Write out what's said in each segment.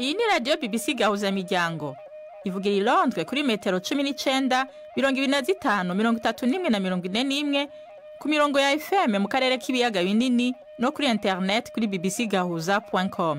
Iyi ni radio BBC Gahuzamiryango. Ivugira i Londres kuri metero 19, 25, 31 na 41 ku mirongo ya FM mu karere k'ibiyaga binini no kuri internet kuri bbcgahuza.com.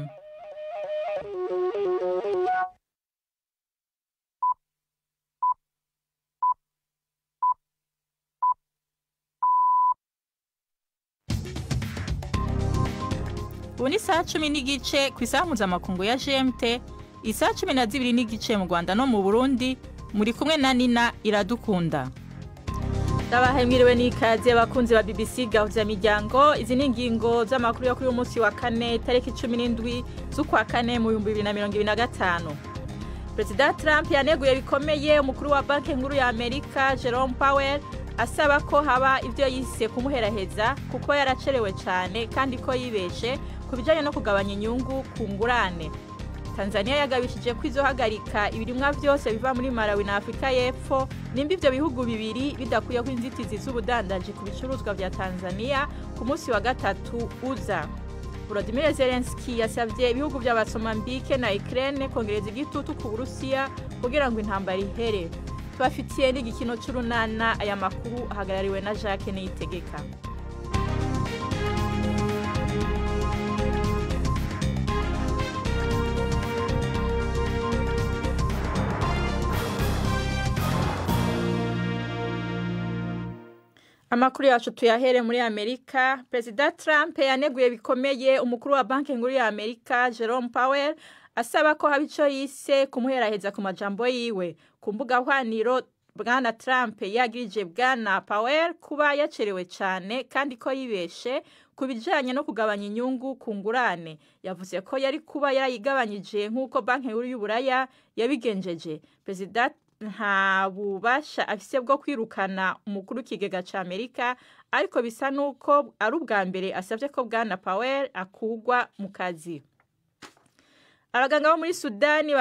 Ubu ni saa 10 n'igice ku isaha mpuzamakungu ya GMT, isaha 12 n'igice mu Rwanda no mu Burundi, muri kumwe na Nina Iradukunda. Ndabahemiriwe n'ikaze abakunzi ba BBC Gahuzamiryango. Izi ni ingingo z'amakuru yo kuri uyu munsi wa kane tariki 17 z'ukwa kane mu 2025. President Trump yaneguye bikomeye umukuru wa banki nkuru ya Amerika Jerome Powell asaba ko haba ivyo yise kumuheraheza kuko yaracerewe cyane kandi ko yibeshe kubijanye no kugabanya inyungu ku ngurane. Tanzania yagabishije ko izohagarika ibirimwa byose biva muri Malawi na Afrika y'Epfo nimba ivyo bihugu bibiri bidakuye ko inzitizi z'ubudandaji ku bicuruzwa vya Tanzania ku munsi wa gatatu uza. Volodymyr Zelensky yasavye ibihugu by'Abasomambike na Ukraine kongereza igitutu ku Burusiya kugira ngo intambara ihere. Tubafitiye n'igikino c'urunana. Aya makuru ahagarariwe na Jacques Niyitegeka. Amakuru yacu tuyahere muri Amerika. President Trump yaneguye bikomeye umukuru wa banki nkuru ya Amerika Jerome Powell asaba ko haba ico yise kumuheraheza ku majambo yiwe. Ku mbuga hwaniro Bwana Trump yagirije Bwana Powell kuba yacerewe cyane kandi ko yibeshe kubijanye no kugabanya inyungu ku ngurane. Yavuze ko yari kuba yarayigabanyije nk'uko banki nkuru y'Uburaya yabigenjeje. President nta bubasha afise bwo kwirukana umukuru w'ikigega ca Amerika, ariko bisa nuko ari ubwa mbere asavye ko Bwana Powell akugwa mu kazi. Abaganga bo muri Sudani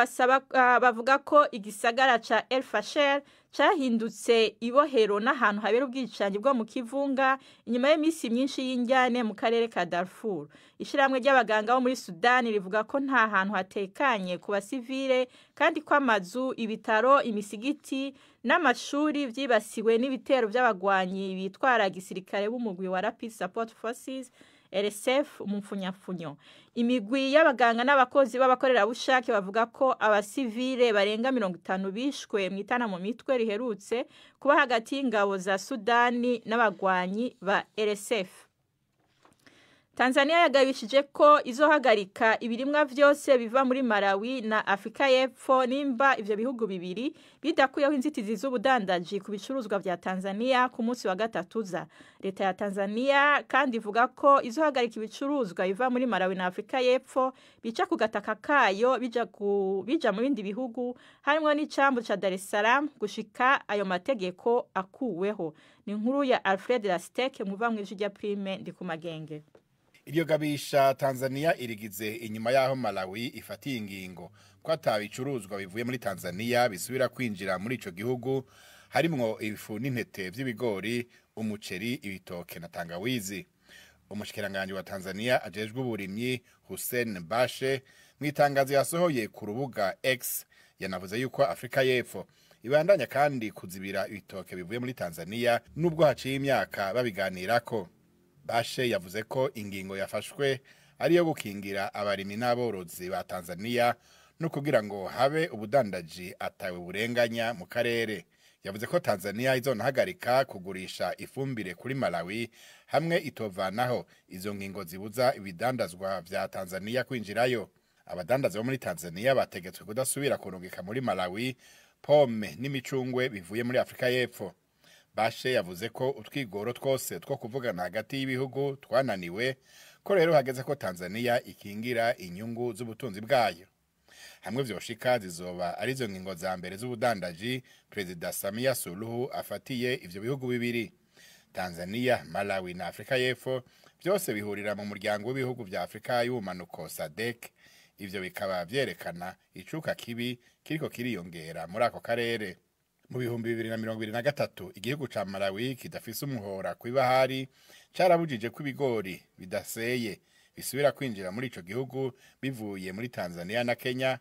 bavuga ko igisagara ca El Fasher cahindutse ibohero n'ahantu habera ubwicanyi bwo mu kivunga inyuma y'imisi myinshi y'injyane mu karere ka Darfur. Ishiramwe ry'abaganga bo muri Sudani rivuga ko nta hantu hatekanye ku basivile kandi ko amazu, ibitaro, imisigiti n'amashuri vyibasiwe n'ibitero by'abagwanyi bitwara gisirikare b'umugwi wa Rapid Support Forces RSF umupfunyafunyo. Imigwi y'abaganga n'abakozi b'abakorerabushake bavuga ko abasivile barenga 50 bishwe mwitana mu mitwe riherutse kuba hagati y'ingabo za Sudani n'abagwanyi ba RSF. Tanzania yagabishije ko izohagarika ibirimwa vyose biva muri Malawi na Afrika y'Epfo nimba ivyo bihugu bibiri bidakuyeho inzitizi z'ubudandaji ku bicuruzwa vya Tanzania ku munsi wa gatatu za. Leta ya Tanzania kandi ivuga ko izohagarika ibicuruzwa biva muri Malawi na Afrika y'Epfo bica ku gataka kayo bija mu bindi bihugu harimo n'icambu ca Dar es Salaam gushika ayo mategeko akuweho. Ni inkuru ya Alfred Lastek muva mu ijwi rya Prime ndi ku Magenge. Iryo gabisha Tanzania irigize inyuma yaho Malawi ifatiye ingingo ko atabicuruzwa bivuye muri Tanzania bisubira kwinjira muri ico gihugu, harimwo ibifu n'intete vy'ibigori, umuceri, ibitoke na tangawizi. Umushikiranganje wa Tanzania ajejwe uburimyi Hussein Bashe mwitangazo yasohoye ku rubuga X yanavuze yuko Afrika y'Epfo ibandanya kandi kuzibira ibitoke bivuye muri Tanzania nubwo haciye imyaka babiganirako. Bashe yavuze ko ingingo yafashwe ari yo gukingira abarimi n'aborozi ba Tanzania no kugira ngo habe ubudandaji atawe burenganya mu karere. Yavuze ko Tanzania izonahagarika kugurisha ifumbire kuri Malawi hamwe itovanaho izo ngingo zibuza ibidandazwa vya Tanzania kwinjirayo. Abadandaza bo muri Tanzania bategetswe kudasubira kurungika muri Malawi pome n'imicungwe bivuye muri Afrika y'Epfo. Bashe yavuze ko utwigoro twose two kuvugana hagati y'ibihugu twananiwe, ko rero hageze ko Tanzania ikingira inyungu z'ubutunzi bwayo. Hamwe vyoshika zizoba arizo ngingo za mbere z'ubudandaji President Samia Suluhu afatiye ivyo bihugu bibiri. Tanzania, Malawi na Afrika y'Epfo byose bihurira mu muryango w'ibihugu vya Afrika y'ubumanuko SADC. Ivyo bikaba vyerekana icuka kibi kiriko kiriyongera muri ako karere. Mu bihumbi 2023 igihugu ca Malawi kidafise umuhora kw'ibahari carabujije ko ibigori bidaseye bisubira kwinjira muri ico gihugu bivuye muri Tanzania na Kenya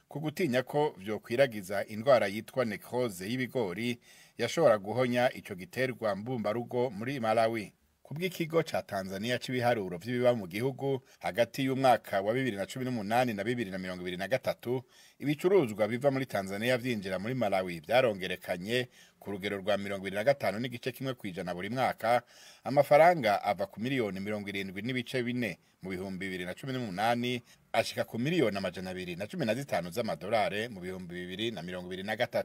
ku gutinya ko vyokwiragiza indwara yitwa necrose y'ibigori yashobora guhonya ico giterwa mbumbarugo muri Malawi. Kubw'ikigo ca Tanzania c'ibiharuro vy'ibiba mu gihugu hagati y'umwaka wa 2018 na 2023 ibicuruzwa biva muri Tanzania vyinjira muri Malawi vyarongerekanye ku rugero rwa 25 n'igice kimwe kwijana buri mwaka, amafaranga ava ku miliyoni 70 n'ibice 4 mu bihumbi 2018 ashika ku miliyoni 215 z'amadolari mu bihumbi 2023.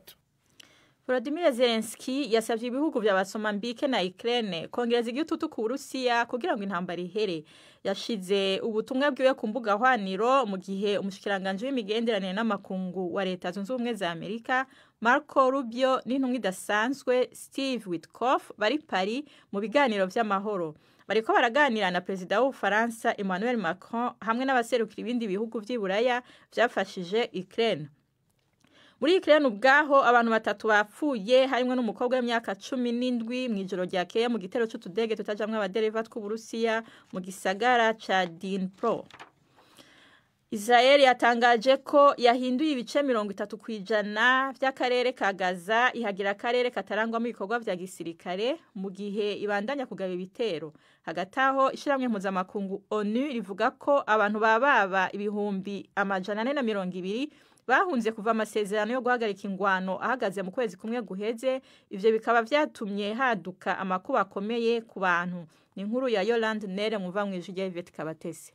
Volodymyr Zelensky yasavye ibihugu vya Mozambique na Ukraine kongereza igitutu ku Burusiya kugira ngo intambara ihere. Yashize ubutumwa bwiwe ku mbuga hwaniro mu gihe umushikiranganje w'imigenderanire n'amakungu wa Leta Zunze Ubumwe za Amerika Marco Rubio n'intumwa idasanzwe Steve Witkoff bari Paris mu biganiro vy'amahoro. Bariko baraganira na Perezida w'Ubufaransa Emmanuel Macron hamwe n'abaserukira ibindi bihugu vy'Iburaya vyafashije Ukraine. Muri Ukraine ubwaho abantu batatu bapfuye harimwe n'umukobwa w'imyaka 17 mwijoro ryakeye mu gitero c'utudege tutajamwe abadereva tw'Uburusiya mu gisagara ca Dnipro. Israel yatangaje ko yahinduye ibice 30% vy'akarere ka Gaza ihagira akarere katarangwamo ibikorwa vya gisirikare mu gihe ibandanya kugaba ibitero. Hagati aho ishiramwe mpuzamakungu ONU rivuga ko abantu bababa ibihumbi 420 bahunze kuva amasezerano yo guhagarika ingwano ahagaze mu kwezi kumwe guheze. Ivyo bikaba vyatumye haduka amakuba akomeye ku bantu. Ni inkuru ya Yolande Nere muva mu ijwi rya Yvette Kabatesi.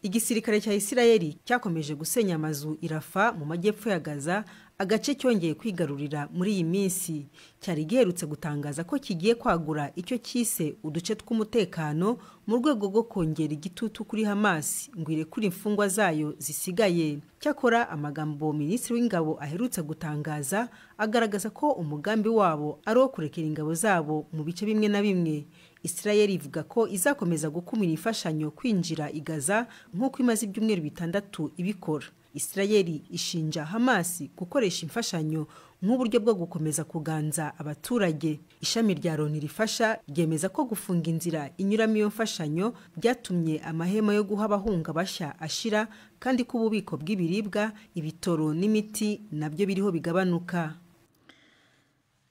Igisirikare cya Isirayeli cyakomeje gusenya amazu irafa mu majyepfo ya Gaza, agace cyongeye kwigarurira muri iyi minsi. Cyari giherutse gutangaza ko kigiye kwagura icyo cyise uduce tw'umutekano mu rwego rwo kongera igitutu kuri Hamas ngo irekure imfungwa zayo zisigaye. Cyakora amagambo Minisitiri w'Ingabo aherutse gutangaza agaragaza ko umugambi wabo ari wo kurekera ingabo zabo mu bice bimwe na bimwe. Israel ivuga ko izakomeza gukumira imfashanyo kwinjira i Gaza nk'uko imaze ibyumweru 6 ibikora. Israel ishinja Hamas gukoresha imfashanyo nk'uburyo bwo gukomeza kuganza abaturage. Ishami rya Loni rifasha ryemeza ko gufunga inzira inyuramo iyo mfashanyo byatumye amahema yo guha abahunga bashya ashira, kandi ko ububiko bw'ibiribwa, ibitoro n'imiti nabyo biriho bigabanuka.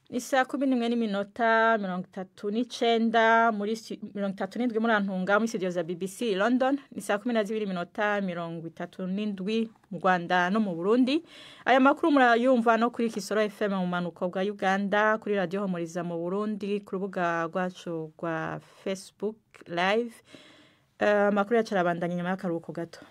Isa 11:39 muri 37 muri Antunga muri studio za BBC London. Isa 12:37 mu Rwanda no mu Burundi. Aya makuru murayumva no kuri Kisoro FM mu manuko bwa Uganda, kuri Radio Homoriza mu Burundi, ku rubuga rwacu rwa Facebook live. Makuru yacarabandanya nyuma y'akaruhuko gato.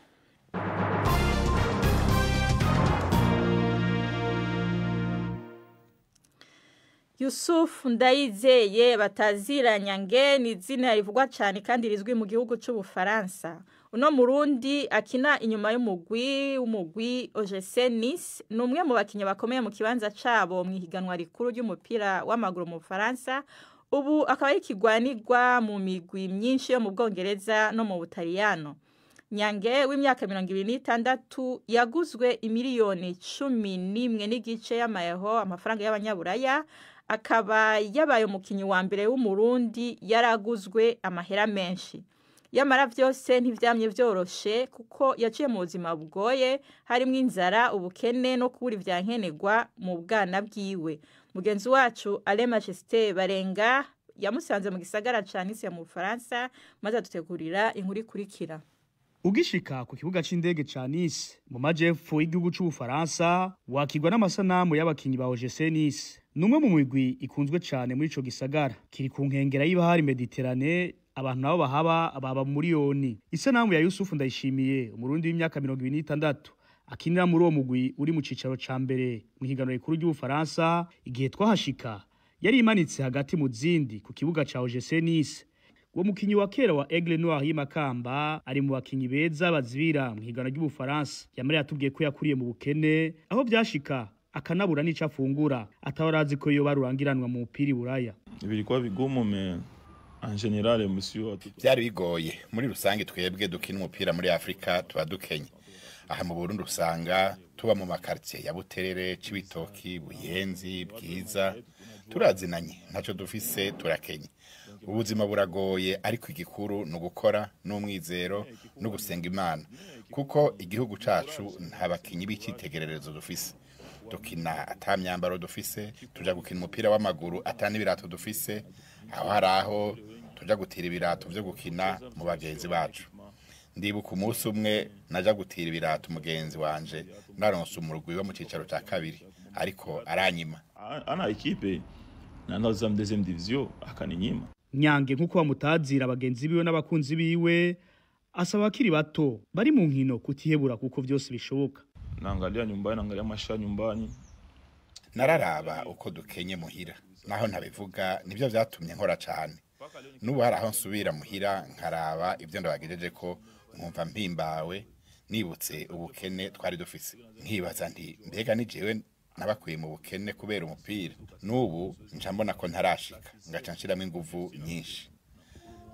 Yusuf Ndayizeye Bataziranya ni izina rivugwa cyane kandi rizwi mu gihugu c'Ubufaransa. Uno Murundi akina inyuma y'umugwi OGC Nice, numwe mu bakinyi bakomeye mu kibanza cabo mu higanwa rikuru ry'umupira w'amaguru mu Faransa. Ubu akaba ikigwanirwa mu migwi myinshi yo mu Bwongereza no mu Butaliyano. Nyange w'imyaka 26 yaguzwe imiliyoni 11 n'igice y'amayeho amafaranga y'abanyaburaya. Akaba yabaye umukinyi wa mbere w'umurundi yaraguzwe amahera menshi. Yamara vyose ntivyamye vyoroshe kuko yaciye mu buzima bugoye, harimo inzara, ubukene no kubura ivyankenerwa mu bwana bwiwe. Mugenzi wacu Alain Majesté Barenga yamusanze mu gisagara ca Nice mu Faransa, maze adutegurira inkuru ikurikira. Ugishika ku kibuga c'indege ca Nice mu majepfo y'igihugu c'Ubufaransa wakigwa n'amasanamu y'abakinyi ba OGC Nice. Numwe mu migwi ikunzwe cyane muri ico gisagara, kiri ku nkengera y'ibahari Mediterane, abantu nabo baba muri Yoni. Isanamu ya Yusuf Ndayishimiye, umurundi w'imyaka 26, akinira muri uwo mugwi uri mu cicaro ca mbere mu higanwa rikuru ry'Ubufaransa. Igihe twahashika yari imanitse hagati mu zindi ku kibuga ca OGC Nice. Uwo mukinyi wa kera wa Aigle Noir y'Imakamba ari mu bakinyi beza bazibira mu higanwa ry'Ubufaransa. Yamara yatubwiye ko yakuriye mu bukene, aho byashika akanabura n'ico afungura, atawarazi ko yo barurangiranwa mu mupira Buraya. Bilikuwa vigumu mais en general monsieur byari bigoye. Muri rusange twebwe dukina umupira muri Afrika tuba dukenye. Aha mu Burundi usanga tuba mu makartie ya Buterere, Cibitoki, Buyenzi, Bwiza, turazinanye ntaco dufise turakenye. ubuzima buragoye ariko igikuru ni ugukora n'umwizero no gusenga Imana kuko igihugu cacu nta bakinyi b'icitegererezo dufise dukina ata myambaro dufise tuja gukina umupira w'amaguru ata n'ibirato dufise aho tuja gutira ibirato vyo gukina mu bagenzi bacu ndibuka umunsi umwe naja gutira ibirato mugenzi wanje naronse umurugwi wo mu cicaro ca kabiri ariko aranyima ana ekipe nandaza mu deuxième division akaninyima Nyange nkuko bamutazira abagenzi biwe n'abakunzi biwe asaba akiri bato bari mu nkino kutihebura kuko vyose bishoboka. Naangalia nyumbani, naangalia maisha nyumbani. Nararaba uko dukenye muhira naho ntabivuga nivyo vyatumye nkora cyane nubu hari aho nsubira muhira nkaraba ivyo ndabagejeje ko nkumva mpimbawe nibutse ubukene twari dufise nkibaza nti mbega ni jewe nabakuye mu bukene kubera umupira nubu nca mbona ko ntarashika ngaca nshiramo inguvu nyinshi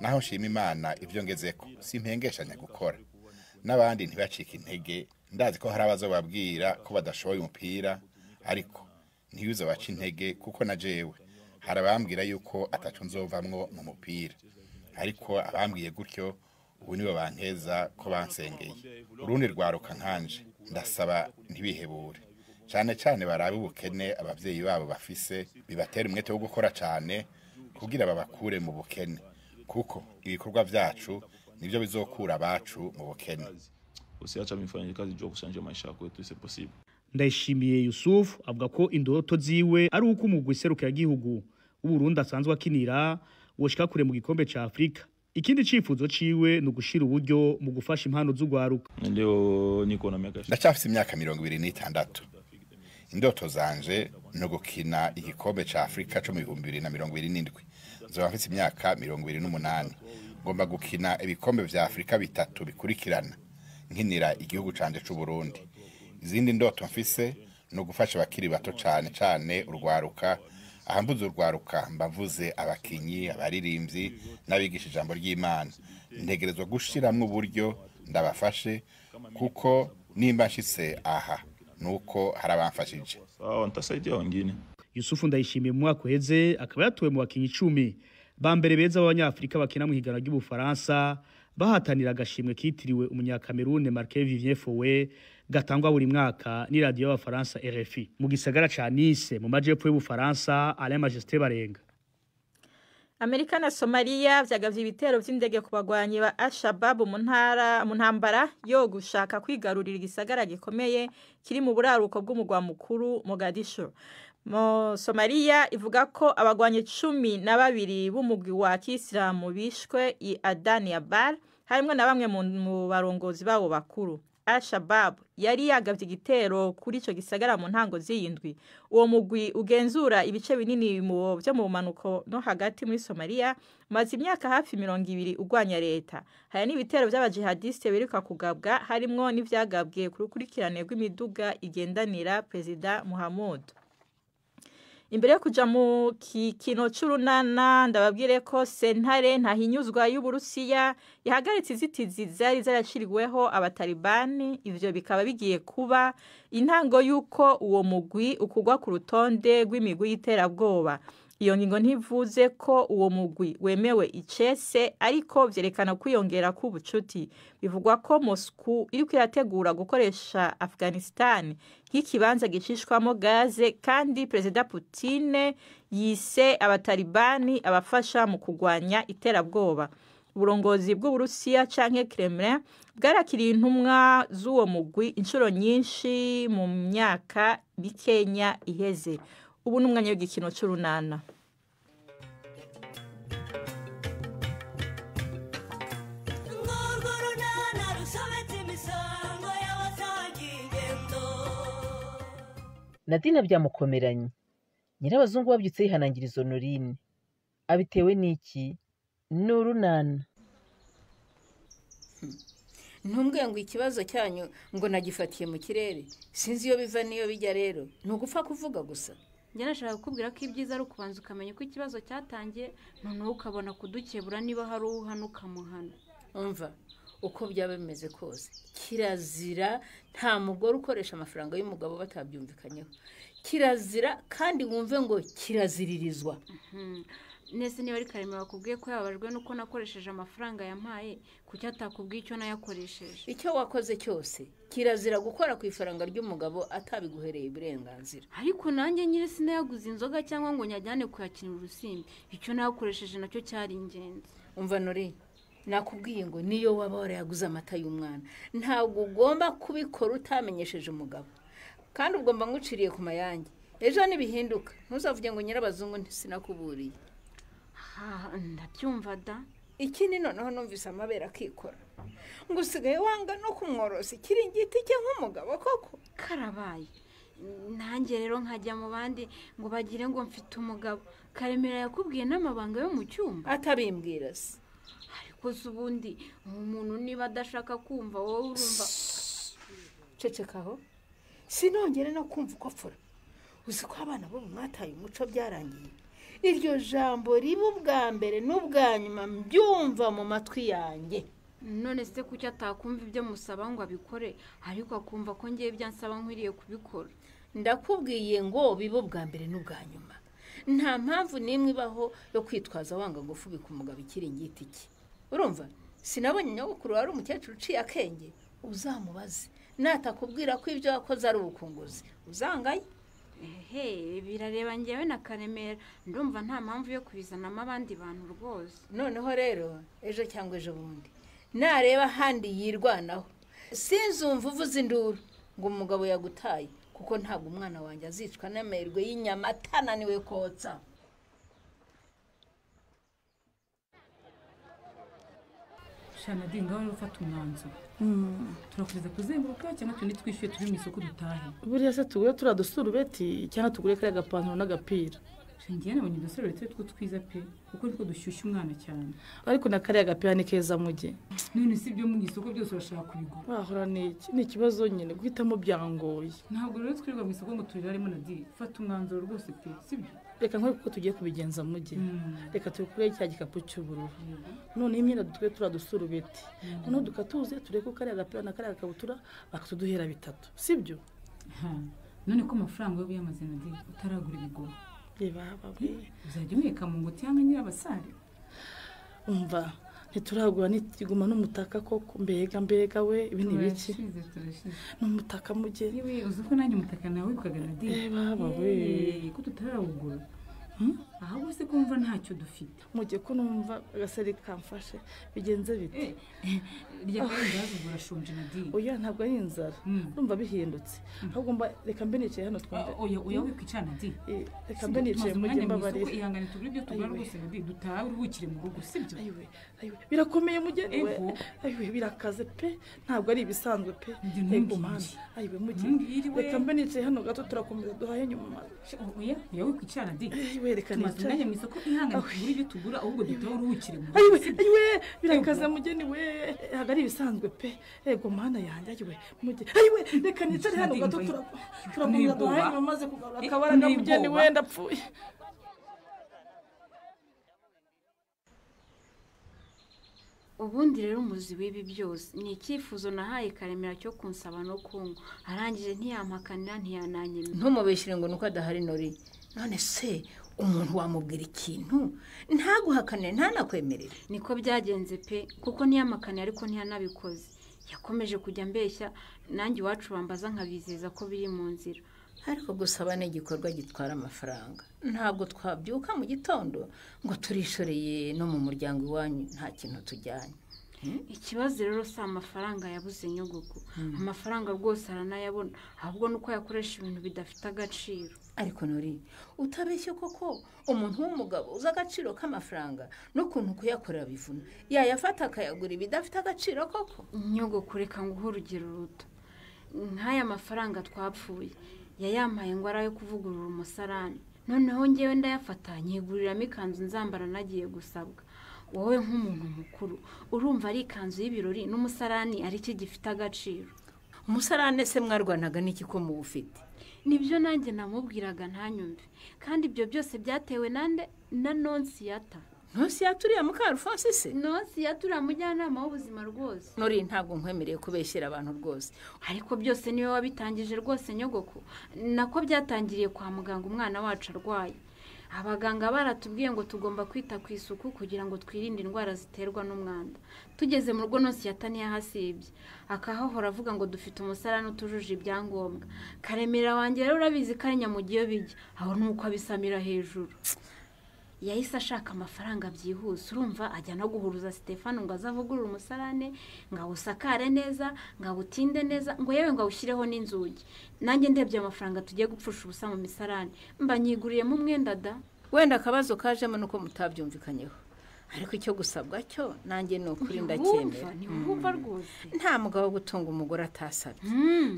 naho nshima Imana ivyo ngezeko simpengeshanya gukora n'abandi ntibacika intege ndazi ko hari abazobabwira ko badashoboye umupira ariko ntibizo baca intege kuko na jewe harabambwira yuko atacu nzovamwo mu mupira ariko abambwiye gutyo ubu nibo bankeza ko bansengeye urundi rwaruka nkanje ndasaba ntibihebure cyane cyane barabe ubukene abavyeyi babo bafise bibatera umwete wo gukora cyane kugira babakure mu bukene kuko ibikorwa vyacu nivyo bizokura abacu mu bukene usiacha mifanye kazi jo kusanje maisha yako yetu c'est possible. Ndayishimiye Yusuf avuga ko indoto ziwe ari uko umugwi seruka yagihugu uburundi asanzwe akinira woshika kure mu gikombe ca Afrika. Ikindi cifuzo ciwe no gushira uburyo mu gufasha impano z'ugwaruka. Ndio niko na miaka ndacafise imyaka 26 indoto zanje no gukina igikombe ca Afrika cyo mu 2027 nzoba mfise imyaka 28 ngomba gukina ibikombe vya Afrika bitatu bikurikirana nkinira igihugu canje c'u Burundi izindi ndoto mfise no gufasha bakiri bato cyane urwaruka ahambuze urwaruka mbavuze abakinyi abaririmbyi nabigisha ijambo ry'Imana ntegerezwa gushiramwe uburyo ndabafashe kuko nimba nshitse aha nuko harabamfashije ntasaidia wengine. Yusufu Ndayishimiye mu mwaka uheze akaba yatowe mu bakinyi 10 bambere beza b'abanyafrika bakina mu higana ry'Ubufaransa bahatanira agashimwe kitiriwe umunyakamerune Marquis Vivien Foe gatangwa buri mwaka ni radio y'Abafaransa RFI mu gisagara ca Nice mu majepfo y'Ubufaransa Alain Majesté Barenga. Amerika na Somalia vyagavye ibitero vy'indege ku bagwanyi ba Al-Shabaab mu ntambara yo gushaka kwigarurira igisagara gikomeye kiri mu buraruko bw'umugwa mukuru Mogadishu. Somalia ivuga ko abagwanyi 12 b'umugwi wa Kisilamu bishwe i Adaniabal harimwo na bamwe mu barongozi babo bakuru. Al-Shabaab yari yagavye igitero kuri ico gisagara mu ntango z'iyindwi. Uwo mugwi ugenzura ibice binini byo mu manuko no hagati muri Somalia maze imyaka hafi 20 ugwanya leta. Haya ni ibitero by'abajihadiste beruka kugabwa harimwo n'ivyagabwe kuri kurikirane rw'imiduga igendanira President Muhammad. Imbere yo kuja mu kino c'urunana ndababwire ko sentare ntahinyuzwa y'Uburusiya yahagaritse izitizi zari zarashiriweho abatalibani ivyo bikaba bigiye kuba intango yuko uwo mugwi ukugwa ku rutonde rw'imigwi y'iterabwoba. Iyo ngingo ntivuze ko uwo mugwi wemewe icese ariko vyerekana kwiyongera k'ubucuti. Bivugwa ko Moscow iri kwirategura gukoresha Afghanistan nk'ikibanza gicishwamo gaze kandi President Putin yise abatalibani abafasha mu kugwanya iterabwoba. Uburongozi bw'Uburusiya canke Kremlin bwarakiriye intumwa z'uwo mugwi inshuro nyinshi mu myaka bikenya iheze. Ubu numwanya w'igikino c'urunana. Nadine byamukomeranye nyirabazungu babyutse yihanangiriza Honorine abitewe n'iki n'urunana. Ntumbwe ngo ikibazo cyanyu ngo nagifatiye mu kirere sinzi iyo biva niyo bijya rero ntugupfa kuvuga gusa. Njye nashaka kukubwira ko ibyiza ari ukubanza ukamenya ko ikibazo cyatangiye noneho ukabona kudukebura niba hari uhana ukamuhana. Umva uko byaba bimeze kose kirazira nta mugore ukoresha amafaranga y'umugabo batabyumvikanyeho kirazira kandi wumve ngo kiraziririzwa. nese niba ari Karemera wakubwiye ko yababajwe nuko nakoresheje amafaranga yampaye kuki atakubwiye icyo nayakoresheje? icyo wakoze cyose kirazira gukora ku ifaranga ry'umugabo atabiguhereye uburenganzira. Ariko nanjye nyine sinayaguze inzoga cyangwa ngo nyajyane kuyakinira urusimbi, icyo nayakoresheje nacyo cyari ingenzi. Umva Nori, nakubwiye ngo niyo waba warayaguze amata y'umwana ntabwo ugomba kubikora utamenyesheje umugabo, kandi ugomba nguciriye ku mayange. Ejo nibihinduka ntuzavuge ngo nyirabazungu sinakuburiye. Ndabyumva da. Ikindi noneho numvise amabera akikora ngo usigaye wanga no kumworosa ikiringiti cye nk'umugabo koko. Karabaye nanjye rero nkajya mu bandi ngo bagire ngo mfite umugabo. Karemera yakubwiye n'amabanga yo mu cyumba? Atabimbwira se. Ariko ubundi umuntu niba adashaka kumva wowe urumva. Cecekaho sinongere no kumva uko apfura. Uzi ko abana bo mwataye umuco byarangiye. Iryo jambo riba ubwa mbere n'ubwa nyuma mbyumva mu matwi yanjye. None se kuki atakumva ibyo musaba ngo abikore ariko akumva ko ngiye byansaba nkwiriye kubikora? Ndakubwiye ngo biba ubwa mbere n'ubwa nyuma. Nta mpamvu n'imwe ibaho yo kwitwaza wanga gufubika umugabo ikiringiti cye. Urumva sinabonye nyogokuru wari umukecuru uciye akenge. Uzamubaze natakubwira ko ibyo yakoze ari ubukunguzi uzangaye. Birareba njyewe na Karemera ndumva nta mpamvu yo kubizanamo abandi bantu rwose. Noneho rero ejo cyangwa ejo bundi nareba handi yirwanaho sinzumva uvuze induru ngo umugabo yagutaye, kuko ntabwo umwana wanjye azicwa n'amerwe y'inyama atananiwe kotsa. Shana dinga wari ufata umwanzuro. Turakomeza kuzenguruka cyangwa tundi twishyuye turi mu isoko dutahe? Buriya se tugure turadusura ubeti cyangwa tugure kare agapantaro n'agapira? Shingiye nabonye udusore two twiza pe kuko niko dushyushya umwana cyane. Ariko na kare agapira ni keza mujye. None si byo mu isoko byose urashaka kubigura? Bahora n'iki? Ni ikibazo nyine guhitamo byangoye. Ntabwo rero twirirwa mu isoko ngo turiraremo na di. Fata umwanzuro rwose pe, sibyo? Reka nkore kuko tugiye kubigenza mujye. Reka tukure cya gikapu cy'ubururu. None imyenda dutwe turadusura ubeti. None dukatuze tureko kare agapira na kare agakabutura bakatuduhera bitatu. Sibyo? None ko amafaranga yo biyamaze na di utaragura ibigo. Baba we uzajya umweka mu ngoti yanga nyirabasare. Umva ntituragura nitiguma n'umutaka koko mbega we ibi ni biki? N'umutaka mujye. Yewe uzi ko nanjye umutaka nawe ukagana di. Baba we ko tutarawugura. Ahubwo se kumva ntacyo dufite. Mujye ko numva agasari kamfashe bigenze bite? Rya kandi yazugura shonje na di. Oya ntabwo ari inzara. Numva bihindutse. Ahubwo mba reka mbe nicaye hano twumve. Oya wikwicana di. Reka mbe nicaye mujye mbabarira. Ihangane tugure ibyo tugura rwose na di dutaha uruhukire mu rugo sibyo? Ayiwe birakomeye mujye we. Ayiwe birakaze pe ntabwo ari ibisanzwe pe. Ego mana. Ayiwe mujye. Reka mbe nicaye hano gato turakomeza duhaye nyuma. Oya wikwicana di. Werekana cyane mu isoko ihangane tugura ibyo tugura ahubwo dutaho uruhukire mu rugo. Ayiwe birakaze mujye we hagari ibisanzwe pe. Ego mana yanjye ayiwe mujye. Ayiwe reka nicare hano gato turakomeza duhaye nyuma maze kugarura akabaraga mujye wenda apfuye. Ubundi rero umuzi w'ibi byose ni icyifuzo nahaye Karemera cyo kunsaba no kungu arangije ntiyampakanira ntiyananyemera. Ntumubeshyire ngo nuko adahari Nori. None se umuntu wamubwira ikintu ntaguhakanire ntanakwemerere? Niko byagenze pe kuko ntiyamakaniye ariko ntiyanabikoze. Yakomeje kujya mbeshya nanjye iwacu bambaza nkabizeza ko biri mu nzira. Ariko gusaba ni igikorwa gitwara amafaranga. Ntabwo twabyuka mu gitondo ngo turishoreye no mu muryango iwanyu nta kintu tujyanye. Ikibazo rero si amafaranga yabuze nyogoko. Amafaranga rwose aranayabona ahubwo nuko yakoresha ibintu bidafite agaciro. Ariko Nori utabeshye koko umuntu w'umugabo uza agaciro k'amafaranga no kuntu kuyakorera bivuna yayafata akayagura ibidafite agaciro koko. Nyogoko reka nguhe urugero ruto. Nk'aya mafaranga twapfuye yayampaye ngo arayo kuvugurura umusarani. Noneho ngewe ndayafata nyiguriramo ikanzu nzambara nagiye gusabwa. Wowe nk'umuntu mukuru urumva ari ikanzu y'ibirori n'umusarani ari cyo gifite agaciro? Umusarane se mwarwanaga n'iki ko mubufite? Nibyo nanjye namubwiraga ntanyumve. Kandi ibyo byose byatewe nande na Nonsiyata. Nonsiyata uriya Mukarufonse se? Nonsiyata uriya mujyanama w'ubuzima rwose. Nori ntabwo nkwemereye kubeshyira abantu rwose. Ariko byose niwe wabitangije rwose nyogoko. Nako byatangiriye kwa muganga umwana wacu arwaye. abaganga baratubwiye ngo tugomba kwita ku isuku kugira ngo twirinde indwara ziterwa n'umwanda. Tugeze mu rugo nose yataniye hasibye akahahora avuga ngo dufite umusarani utujuje ibyangombwa. Karemera wanjye rero urabizi ko ari nyamugiyo bijya aho nuko abisamira hejuru. Yahise ashaka amafaranga byihuse, urumva ajya no guhuruza Stefano ngo azavugurura umusarane, ngo awusakare neza, ngo awutinde neza, ngo yewe ngo awushyireho n'inzugi. Nanjye ndebye amafaranga tugiye gupfusha ubusa mu misarane, mba nyiguriyemo umwenda da. Wenda akabazo kajemo nuko mutabyumvikanyeho, ariko icyo gusabwa cyo nanjye no kuri ndacyemera. Ntiwumva rwose nta mugabo gutunga umugore atasabye.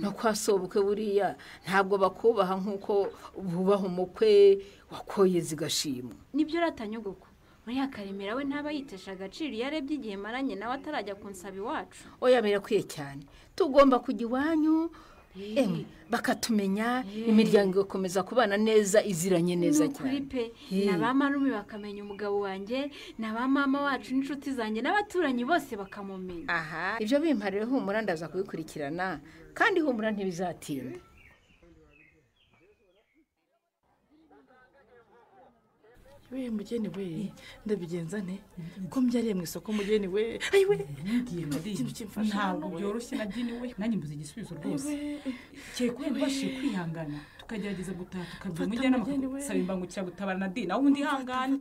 No kwasobuke buriya ntabwo bakubaha nkuko bubaha umukwe wakoye zigashimwa. Nibyo ratanyogoko. Uriya Karemera we ntaba yitesha agaciro iyo arebye igihe maranye nawe atarajya kunsaba iwacu. Oya birakwiye cyane. Tugomba kujya iwanyu bakatumenya, imiryango igakomeza kubana neza iziranye neza cyane. Na ba marume bakamenya umugabo wanjye, na ba mama wacu n'inshuti zanjye n'abaturanyi bose bakamumenya. Aha, ibyo bimparire humura ndaza kubikurikirana kandi humura ntibizatinda. We mugeni we ndabigenza nte ko mbyariye mu isoko mugeni we ayiwe ntabwo byoroshye na dini we nanjye mbuze igisubizo rwose cyekwe mbashe kwihangana tukagerageza gutaha tukabya mujyana amasaba imbangukira gutabara na dini aho undi hangana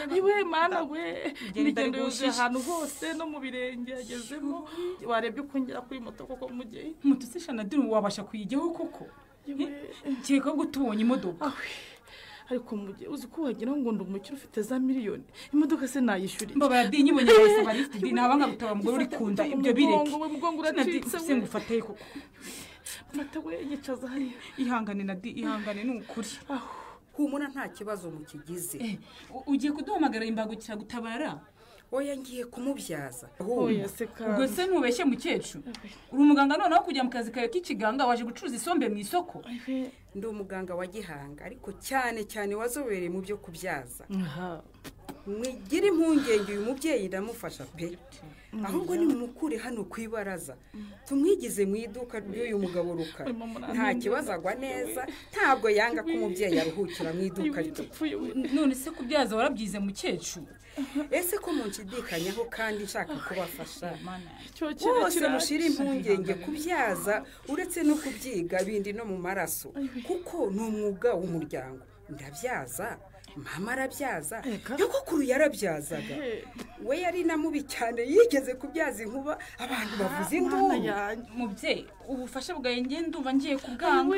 ayiwe mana we nigende yose ahantu hose no mu birenge yagezemo warebye uko ngera kuri moto koko mugeni moto sisha na dini wabasha kuyijyaho koko cyekwe ko tubonye imodoka ariko mujye uzi ko wagira ngo ndo umukiro ufite za miliyoni imodoka se nayishyurira mbaba dinyi bonye bose bari ifite dini abanga gutaba mugore uri kunda ibyo bireke mugongo uracitse se ngufate koko mata we yicaza hari ihangane na ihangane n'ukuri humura nta kibazo mukigize ugiye kuduhamagara imbagukira gutabara oya ngiye kumubyaza oya seka ubwo se ntubeshye mukecuru uri umuganga noneho kujya mu kazi kawe k'ikiganga waje gucuruza isombe mu isoko ndi umuganga wa Gihanga ariko cyane cyane wazobereye mu byo kubyaza mwigire impungenge uyu mubyeyi ndamufasha pe ahubwo ni mukure hano kwibaraza tumwigize mu iduka ry'uyu mugabo Rukara nta kibazo agwa neza ntabwo yanga ko umubyeyi aruhukira mu iduka rye none se kubyaza warabyize mukecuru ese ko munshidikanyaho kandi nshaka kubafasha bose mushira impungenge kubyaza uretse no kubyiga bindi no mu maraso kuko ni umwuga w'umuryango ndabyaza mama arabyaza nyogokuru yarabyazaga we yari namubi cyane yigeze kubyaza inkuba abantu bavuze induru mubyeyi ubufasha bwawe ndumva ngiye kubwanga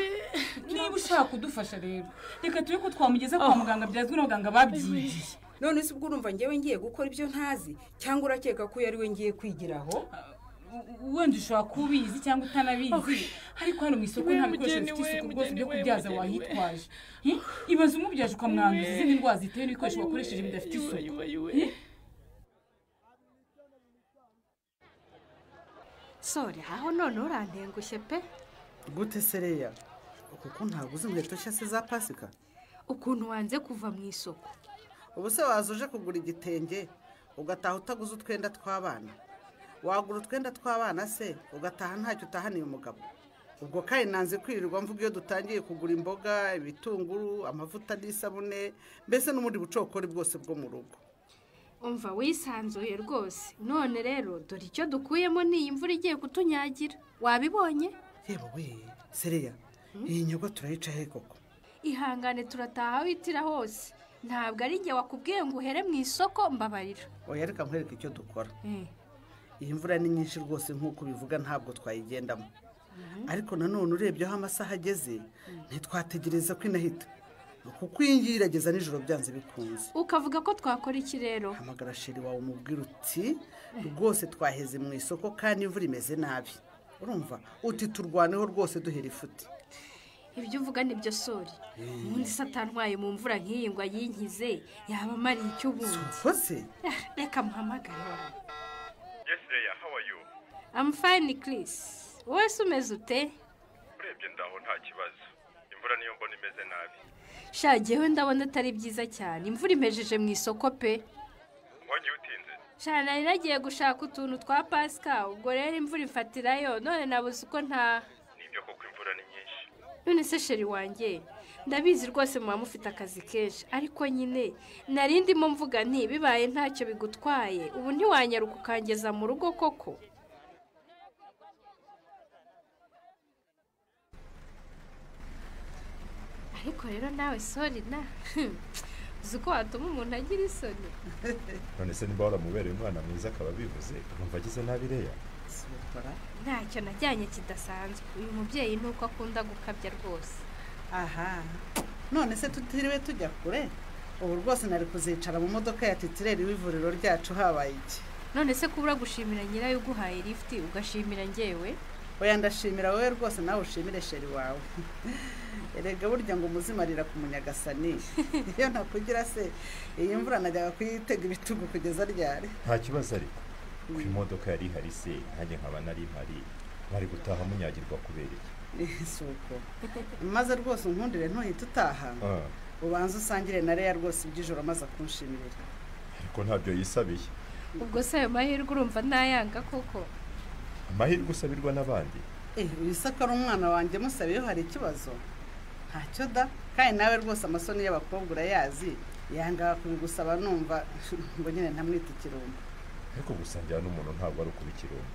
niba ushaka kudufasha rero reka tube ko twamugeza kwa muganga byazwi n'abaganga babyigiye none se ubwo urumva ngewe ngiye gukora ibyo ntazi cyangwa urakeka ko yari we ngiye kwigiraho wenda ushobora kubizi cyangwa utanabizi ariko hano mu isoko nta bikoresho bifite isuku rwose byo kubyaza wahitwaje ibaze umubyaje ukamwanduza izindi ndwara zitewe n'ibikoresho wakoresheje bidafite isuku sore aho none urantengushye pe gute sereya kuko ntabwo uzi inkweto nshya se za pasika ukuntu wanze kuva mu isoko ubu se waza uje kugura igitenge ugataha utaguze utwenda tw'abana wagura utwenda tw'abana se ugataha ntacyo utahaniye umugabo ubwo kandi nanze kwirirwa mvuga iyo dutangiye kugura imboga ibitunguru amavuta n'isabune mbese n'ubundi bucokori bwose bwo mu rugo umva wisanzuye rwose none rero dore icyo dukuyemo ni iyi mvura igiye kutunyagira wabibonye yewe we sereya iyi nyogo turayica he koko ihangane turataha witira hose ntabwo ari njye wakubwiye ngo uhere mu isoko mbabarira oya reka nkwereke icyo dukora iyi mvura ni nyinshi rwose nk'uko bivuga ntabwo twayigendamo ariko nanone urebye aho amasaha ageze ntitwategereza ko inahita kuko iyi ngiyi irageza nijoro byanze bikunze ukavuga ko twakora iki rero hamagara sheri wawe umubwira uti rwose twaheze mu isoko kandi imvura imeze nabi urumva uti turwaneho rwose duhera ifuti ibyo uvuga nibyo sori ubundi satantwaye mu mvura nk'iyi ngo ayinkize yaba amariye icyo ubundi reka muhamagare Yes, Leia, how are you? I'm fine, Chris. Wowe se umeze ute? Urebye ndaho nta kibazo. Imvura niyo mbona imeze nabi. Shagewe ndabona atari byiza cyane. Imvura imejeje mu isoko pe. Wagiye utinze? Shana nari nagiye gushaka utuntu twa Pascal. Ubwo rero imvura ifatirayo none nabuze uko nta. Nibyo koko imvura ni nyinshi. None se sheri wanjye ndabizi rwose muba mufite akazi kenshi ariko nyine nari ndimo mvuga nti bibaye ntacyo bigutwaye ubu ntiwanyaruka ukangeza mu rugo koko. ariko rero nawe sori na uzi ko watuma umuntu agira isoni. none se niba waramubereye umwana mwiza akaba bivuze urumva agize nabi Leya? ntacyo najyanye kidasanzwe uyu mubyeyi nuko akunda gukabya rwose. aha none se tutiriwe tujya kure ubu rwose nari kuzicara mu modoka ya titireri w'ivuriro ryacu habaye iki. none se kubura gushimira nyirayo uguhaye lift ugashimira njyewe? oya ndashimira wowe rwose nawe ushimire sheri wawe. erega burya ngo umuzimarira ku munyagasani iyo ntakugira se iyi mvura najyaga kuyitega ibitugu kugeza ryari. nta kibazo ariko ku imodoka yari ihari se nanjye nkaba nari mpari bari gutaha munyagirwa kubera iki? suko maze rwose unkundire ntuhite utaha ubanza usangire na Leya rwose iby'ijoro amaze kunshimirira. ariko ntabyo yisabiye. ubwo se ayo mahirwe urumva ntayanga koko? amahirwe usabirwa n'abandi. wisaka ari umwana wanjye musabiyeho hari ikibazo? ntacyo da kandi nawe rwose amasoni y'abakobwa urayazi yanga kubigusaba numva ngo nyine ntamwite ikirumbo. ariko gusangira n'umuntu ntabwo ari ukuba ikirumbo.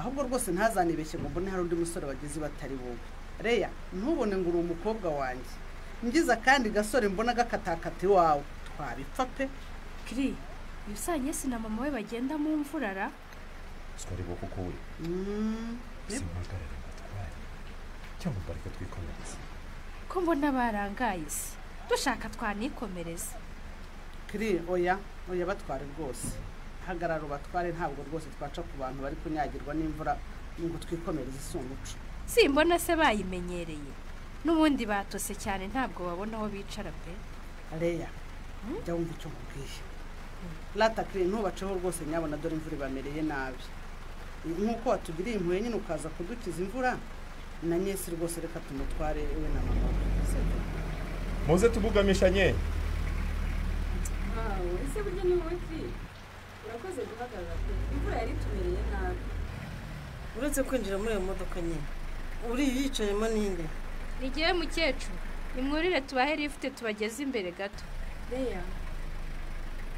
ahubwo rwose ntazanibeshye ngo mbone hari undi musore wagize batari wowe. Leya ntubone ngo uri umukobwa wanjye ngiza kandi gasore mbona gakatakata iwawe twabipfa pe. kiri yusanye si na mama we bagenda mu mvurara twari bo kuko we simpagarare batware cyangwa bareka twikomereza ko mbona barangaye se dushaka twanikomereza. kiri oya batware rwose hagarara batware ntabwo rwose twaca ku bantu bari kunyagirwa n'imvura ngo twikomereze isumuco. simbona se bayimenyereye n'ubundi batose cyane ntabwo babona aho bicara pe. Leya jya wumva icyo nkubwiye rata kiri ntubaceho rwose nyabona dore imvura ibamereye nabi nk'uko watugiriye impuhwe nyine ukaza kudukiza imvura na nyesi rwose reka tumutware we na mama muze tubugamishanye. ese burya ni wowe kiri urakoze guhagarara pe imvura yari tumereye nabi. uretse kwinjira muri iyo modoka nyine uri yicayemo ninde? ni jyewe mukecuru nimwurire tubahe lift tubageze imbere gato. Leya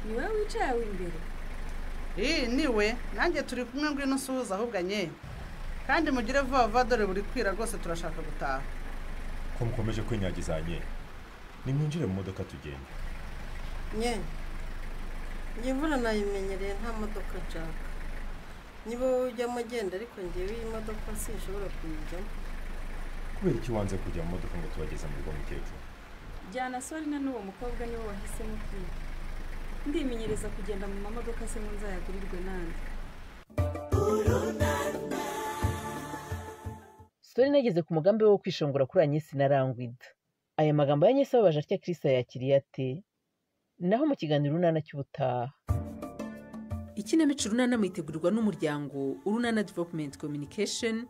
ni wowe wicaye aho imbere? niwe nanjye turi kumwe ngwino usuhuza ahubwo nye kandi mugire vuba vuba dore buri kwira rwose turashaka gutaha. ko mukomeje kwinyagizanye nimwinjire mu modoka tugende. nye njye imvura nayimenyereye nta modoka nshaka niba wowe ujyamo agenda ariko njyewe iyi modoka sinshobora kuyijyamo. kubera iki wanze kujya mu modoka ngo tubageze mu rugo mukecuru? jyana sorina n'uwo mukobwa niwe wahisemo kwiga ndimenyereza kugenda mu mamodoka se ngo nzayagurirwe nande. Sorina ageze ku mugambi wo kwishongora kuri Anyesi na Rangwida. aya magambo ya Anyesi ababaje atya Chris yakiriye ate? naho mu kiganiro Urunana cy'ubutaha. Ikinamico Urunana mwitegurirwa n'umuryango Urunana Development Communication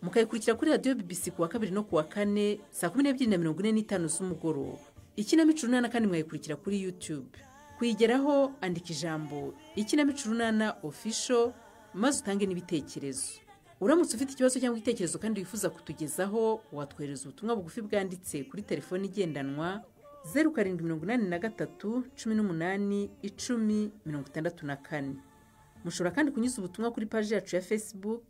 mukayikurikira kuri radio BBC kuwa 2 no kuwa 4 saa 12:45 z'umugoroba. Ikinamico Urunana kandi mwayikurikira kuri YouTube. Kuyigeraho andika ijambo Ikinamico Urunana Official maze utange n'ibitekerezo. Uramutse ufite ikibazo cyangwa igitekerezo kandi wifuza kutugezaho watwohereza ubutumwa bugufi bwanditse kuri telefone igendanwa 0783 18 10 64. Mushobora kandi kunyuza ubutumwa kuri page yacu ya Facebook.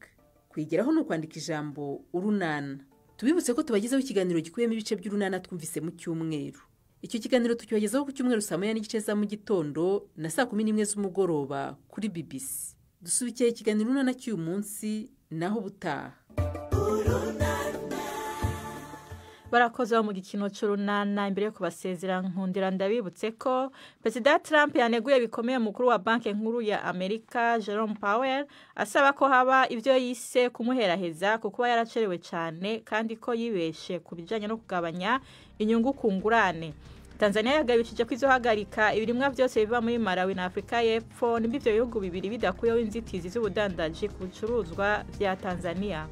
Kwigeraho no kwandika ijambo Urunana. Tubibutse ko tubagezaho ikiganiro gikuyemo ibice by'Urunana twumvise mu cyumweru. Icyo kiganiro tukibagezaho ku cyumweru saa 9:30 za mu gitondo na saa 11 z'umugoroba kuri BBC. Dusubikiye ikiganiro Urunana cy'uyu munsi naho butaha. Barakoze mu gikino cy'Urunana. Imbere yo kubasezera nkundira ndabibutse ko President Trump yaneguye bikomeye mukuru wa banki nkuru ya Amerika Jerome Powell asaba ko haba ibyo yise kumuheraheza kuko yaracerewe cyane kandi ko yibeshe kubijanye no kugabanya inyungu ku ngurane. Tanzania yagabishije ko izohagarika ibirimwa byose biva muri Malawi na Afrika y'Epfo n'ibyo bihugu bibiri bidakuyeho inzitizi z'ubudandaji ku bicuruzwa bya Tanzania.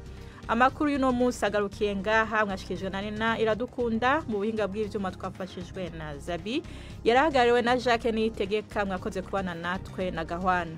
Amakuru y'uno munsi agarukiye ngaha mwashikijwe na Nina Iradukunda mu buhinga bw'ivyuma twafashijwe na Zabi yarahagariwe na Jacques Niyitegeka mwakoze kubana natwe na Gahwana.